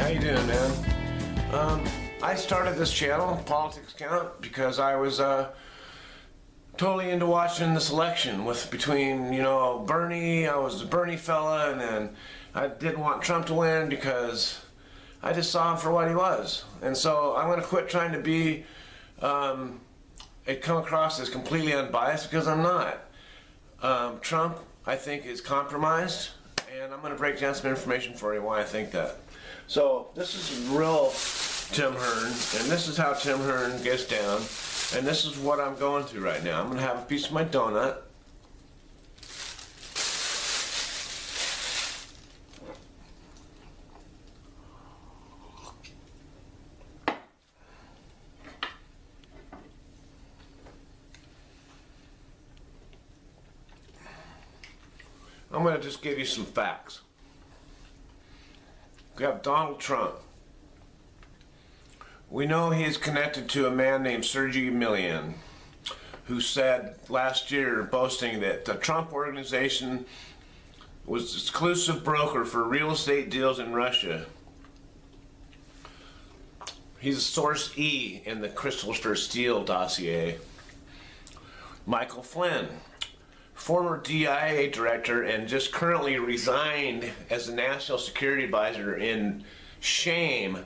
How you doing, man? I started this channel, Politics Count, because I was totally into watching this election between Bernie. I was the Bernie fella, and then I didn't want Trump to win because I just saw him for what he was. And so I'm going to quit trying to be come across as completely unbiased, because I'm not. Trump, I think, is compromised, and I'm going to break down some information for you why I think that. So this is real Tim Hearn, and this is how Tim Hearn gets down, and this is what I'm going through right now. I'm going to have a piece of my donut. I'm going to just give you some facts. We have Donald Trump. We know he is connected to a man named Sergey Millian, who said last year, boasting that the Trump organization was the exclusive broker for real estate deals in Russia. He's source E in the Christopher Steele dossier. Michael Flynn, former DIA director and just currently resigned as the National Security Advisor in shame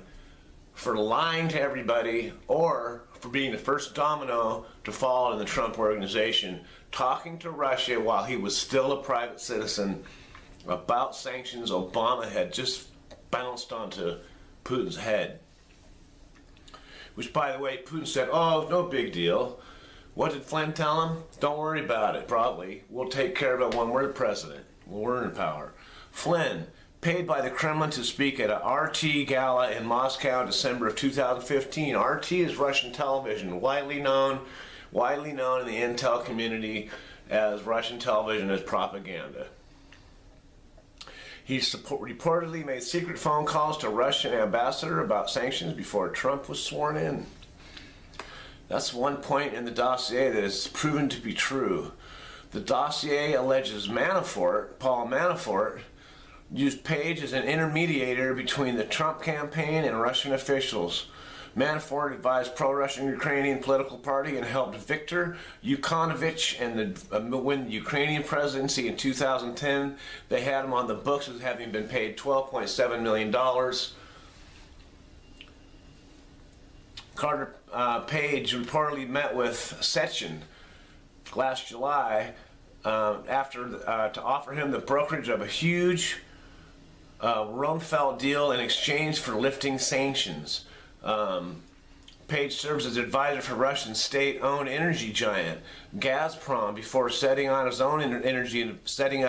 for lying to everybody or for being the first domino to fall in the Trump organization, talking to Russia while he was still a private citizen about sanctions Obama had just bounced onto Putin's head. Which, by the way, Putin said, oh, no big deal. What did Flynn tell him? Don't worry about it, probably. We'll take care of it when we're the president. When we're in power. Flynn, paid by the Kremlin to speak at a RT gala in Moscow in December of 2015. RT is Russian television, widely known in the intel community as Russian television as propaganda. He reportedly made secret phone calls to Russian ambassador about sanctions before Trump was sworn in. That's one point in the dossier that is proven to be true. The dossier alleges Paul Manafort, used Page as an intermediator between the Trump campaign and Russian officials. Manafort advised pro-Russian Ukrainian political party and helped Viktor Yanukovych win the Ukrainian presidency in 2010. They had him on the books as having been paid $12.7 million. Page reportedly met with Sechin last July to offer him the brokerage of a huge Rumsfeld deal in exchange for lifting sanctions. Page serves as advisor for Russian state-owned energy giant Gazprom before setting up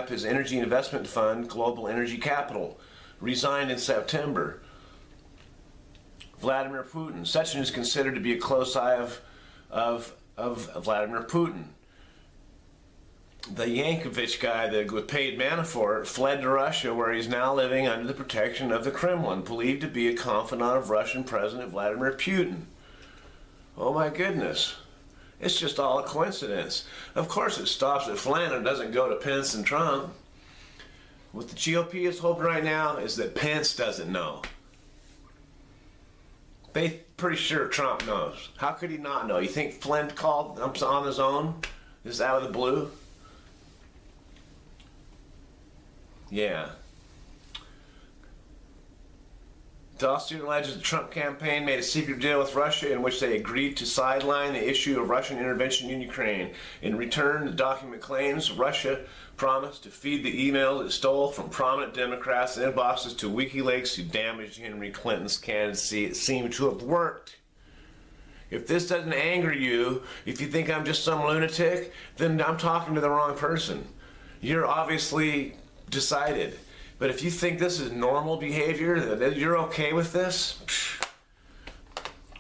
his energy investment fund, Global Energy Capital. Resigned in September. Vladimir Putin. Sechin is considered to be a close eye of Vladimir Putin. The Yanukovych guy that paid Manafort fled to Russia, where he's now living under the protection of the Kremlin, believed to be a confidant of Russian President Vladimir Putin. Oh my goodness. It's just all a coincidence. Of course it stops at Flynn and doesn't go to Pence and Trump. What the GOP is hoping right now is that Pence doesn't know. They're pretty sure Trump knows. How could he not know? You think Flynn called on his own? Just out of the blue? Yeah. Dossier alleges the Trump campaign made a secret deal with Russia in which they agreed to sideline the issue of Russian intervention in Ukraine. In return, the document claims Russia promised to feed the emails it stole from prominent Democrats' inboxes to WikiLeaks who damaged Hillary Clinton's candidacy. It seemed to have worked. If this doesn't anger you, if you think I'm just some lunatic, then I'm talking to the wrong person. You're obviously decided. But if you think this is normal behavior, that you're okay with this,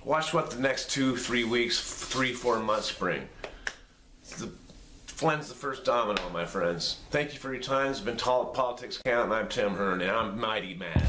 watch what the next 2, 3 weeks, 3, 4 months bring. Flynn's the first domino, my friends. Thank you for your time. It's been Politics Count, and I'm Tim Hearn, and I'm mighty mad.